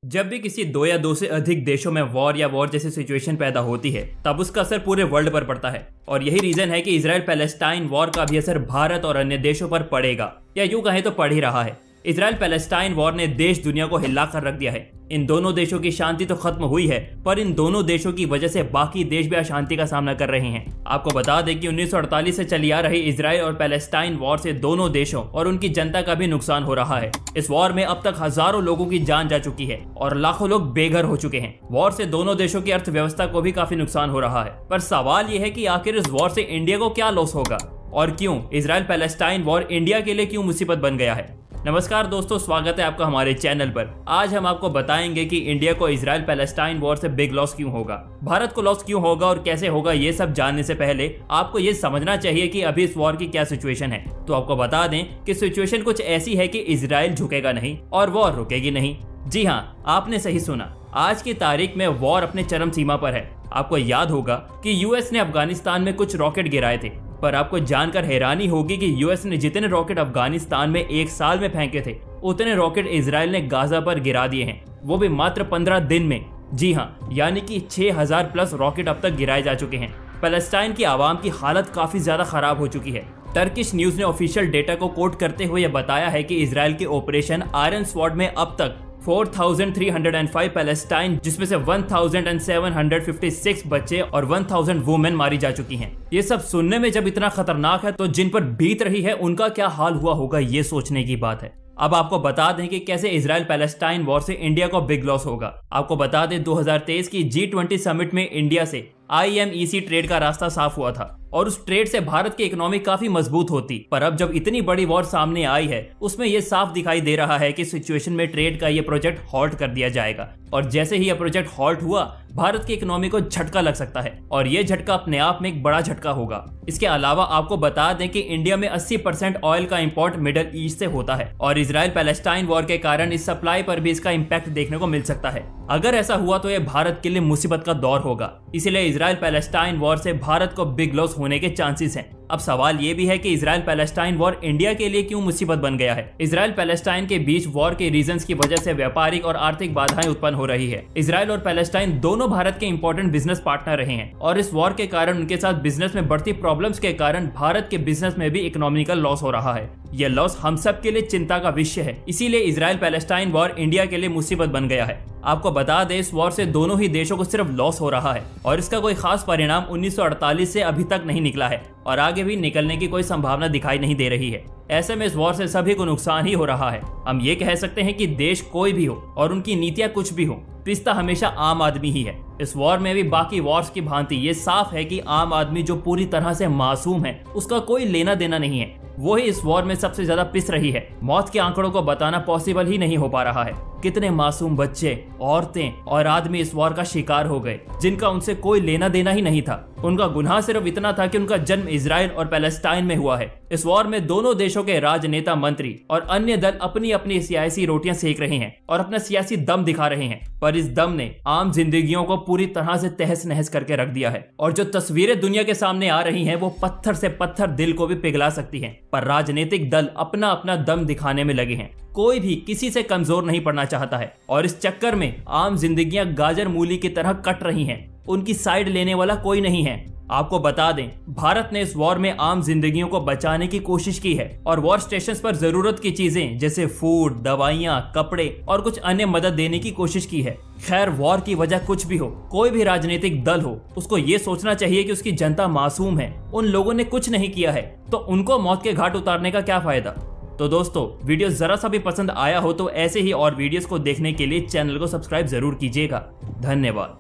जब भी किसी दो या दो से अधिक देशों में वॉर या वॉर जैसी सिचुएशन पैदा होती है तब उसका असर पूरे वर्ल्ड पर पड़ता है। और यही रीजन है कि इजराइल पैलेस्टाइन वॉर का भी असर भारत और अन्य देशों पर पड़ेगा, या यूं कहें तो पड़ ही रहा है। इजराइल पैलेस्टाइन वॉर ने देश दुनिया को हिला कर रख दिया है। इन दोनों देशों की शांति तो खत्म हुई है, पर इन दोनों देशों की वजह से बाकी देश भी अशांति का सामना कर रहे हैं। आपको बता दें कि 1948 से चली आ रही इजराइल और पैलेस्टाइन वॉर से दोनों देशों और उनकी जनता का भी नुकसान हो रहा है। इस वॉर में अब तक हजारों लोगों की जान जा चुकी है और लाखों लोग बेघर हो चुके हैं। वॉर से दोनों देशों की अर्थव्यवस्था को भी काफी नुकसान हो रहा है। पर सवाल यह है कि आखिर इस वॉर से इंडिया को क्या लॉस होगा और क्यों इजराइल पैलेस्टाइन वॉर इंडिया के लिए क्यों मुसीबत बन गया है। नमस्कार दोस्तों, स्वागत है आपका हमारे चैनल पर। आज हम आपको बताएंगे कि इंडिया को इजराइल पैलेस्टाइन वॉर से बिग लॉस क्यों होगा, भारत को लॉस क्यों होगा और कैसे होगा। ये सब जानने से पहले आपको ये समझना चाहिए कि अभी इस वॉर की क्या सिचुएशन है। तो आपको बता दें कि सिचुएशन कुछ ऐसी है कि इजराइल झुकेगा नहीं और वॉर रुकेगी नहीं। जी हाँ, आपने सही सुना। आज की तारीख में वॉर अपने चरम सीमा पर है। आपको याद होगा कि यूएस ने अफगानिस्तान में कुछ रॉकेट गिराए थे, पर आपको जानकर हैरानी होगी कि यूएस ने जितने रॉकेट अफगानिस्तान में एक साल में फेंके थे उतने रॉकेट इजराइल ने गाजा पर गिरा दिए हैं, वो भी मात्र 15 दिन में। जी हाँ, यानी कि 6000 प्लस रॉकेट अब तक गिराए जा चुके हैं। पैलेस्टाइन की आवाम की हालत काफी ज्यादा खराब हो चुकी है। टर्किश न्यूज ने ऑफिशियल डेटा को कोट करते हुए बताया है कि इजराइल के ऑपरेशन आयरन स्वॉर्ड में अब तक 4305 पैलेस्टाइन, जिसमें से 1756 बच्चे और 1000 वुमेन मारी जा चुकी हैं। ये सब सुनने में जब इतना खतरनाक है तो जिन पर बीत रही है उनका क्या हाल हुआ होगा, ये सोचने की बात है। अब आपको बता दें कि कैसे इजराइल पैलेस्टाइन वॉर से इंडिया को बिग लॉस होगा। आपको बता दें 2023 की G20 समिट में इंडिया से IMEC ट्रेड का रास्ता साफ हुआ था और उस ट्रेड से भारत की इकोनॉमी काफी मजबूत होती। पर अब जब इतनी बड़ी वॉर सामने आई है उसमें यह साफ दिखाई दे रहा है कि सिचुएशन में ट्रेड का ये प्रोजेक्ट हॉल्ट कर दिया जाएगा। और जैसे ही यह प्रोजेक्ट हॉल्ट हुआ, भारत की इकोनॉमी को झटका लग सकता है और यह झटका अपने आप में एक बड़ा झटका होगा। इसके अलावा आपको बता दें कि इंडिया में 80% ऑयल का इंपोर्ट मिडिल ईस्ट से होता है और इजराइल पैलेस्टाइन वॉर के कारण इस सप्लाई पर भी इसका इम्पैक्ट देखने को मिल सकता है। अगर ऐसा हुआ तो यह भारत के लिए मुसीबत का दौर होगा। इसलिए इजराइल पैलेस्टाइन वॉर से भारत को बिग लॉस होने के चांसेस हैं। अब सवाल ये भी है कि इजराइल पैलेस्टाइन वॉर इंडिया के लिए क्यों मुसीबत बन गया है। इजराइल पैलेस्टाइन के बीच वॉर के रीजंस की वजह से व्यापारिक और आर्थिक बाधाएं उत्पन्न हो रही है। इजराइल और पैलेस्टाइन दोनों भारत के इंपॉर्टेंट बिजनेस पार्टनर रहे हैं और इस वॉर के कारण उनके साथ बिजनेस में बढ़ती प्रॉब्लम्स के कारण भारत के बिजनेस में भी इकोनॉमिकल लॉस हो रहा है। यह लॉस हम सब के लिए चिंता का विषय है। इसीलिए इजराइल पैलेस्टाइन वॉर इंडिया के लिए मुसीबत बन गया है। आपको बता दें, इस वॉर से दोनों ही देशों को सिर्फ लॉस हो रहा है और इसका कोई खास परिणाम 1948 से अभी तक नहीं निकला है और आगे भी निकलने की कोई संभावना दिखाई नहीं दे रही है। ऐसे में इस वॉर से सभी को नुकसान ही हो रहा है। हम ये कह सकते हैं कि देश कोई भी हो और उनकी नीतियां कुछ भी हो, पिस्ता हमेशा आम आदमी ही है। इस वॉर में भी बाकी वॉर्स की भांति ये साफ है कि आम आदमी जो पूरी तरह से मासूम है उसका कोई लेना देना नहीं है, वो ही इस वॉर में सबसे ज्यादा पिस रही है। मौत के आंकड़ों को बताना पॉसिबल ही नहीं हो पा रहा है। कितने मासूम बच्चे, औरतें और आदमी इस वॉर का शिकार हो गए जिनका उनसे कोई लेना देना ही नहीं था। उनका गुनाह सिर्फ इतना था कि उनका जन्म इजराइल और पैलेस्टाइन में हुआ है। इस वॉर में दोनों देशों के राजनेता, मंत्री और अन्य दल अपनी अपनी सियासी रोटियां सेक रहे हैं और अपना सियासी दम दिखा रहे हैं, पर इस दम ने आम जिंदगियों को पूरी तरह से तहस नहस करके रख दिया है। और जो तस्वीरें दुनिया के सामने आ रही हैं वो पत्थर से पत्थर दिल को भी पिघला सकती हैं। पर राजनीतिक दल अपना अपना दम दिखाने में लगे हैं। कोई भी किसी से कमजोर नहीं पड़ना चाहता है और इस चक्कर में आम जिंदगियां गाजर मूली की तरह कट रही हैं। उनकी साइड लेने वाला कोई नहीं है। आपको बता दें, भारत ने इस वॉर में आम जिंदगियों को बचाने की कोशिश की है और वॉर स्टेशंस पर जरूरत की चीजें जैसे फूड, दवाइयां, कपड़े और कुछ अन्य मदद देने की कोशिश की है। खैर, वॉर की वजह कुछ भी हो, कोई भी राजनीतिक दल हो, उसको ये सोचना चाहिए कि उसकी जनता मासूम है, उन लोगों ने कुछ नहीं किया है, तो उनको मौत के घाट उतारने का क्या फायदा। तो दोस्तों, वीडियो जरा सा भी पसंद आया हो तो ऐसे ही और वीडियोस को देखने के लिए चैनल को सब्सक्राइब जरूर कीजिएगा। धन्यवाद।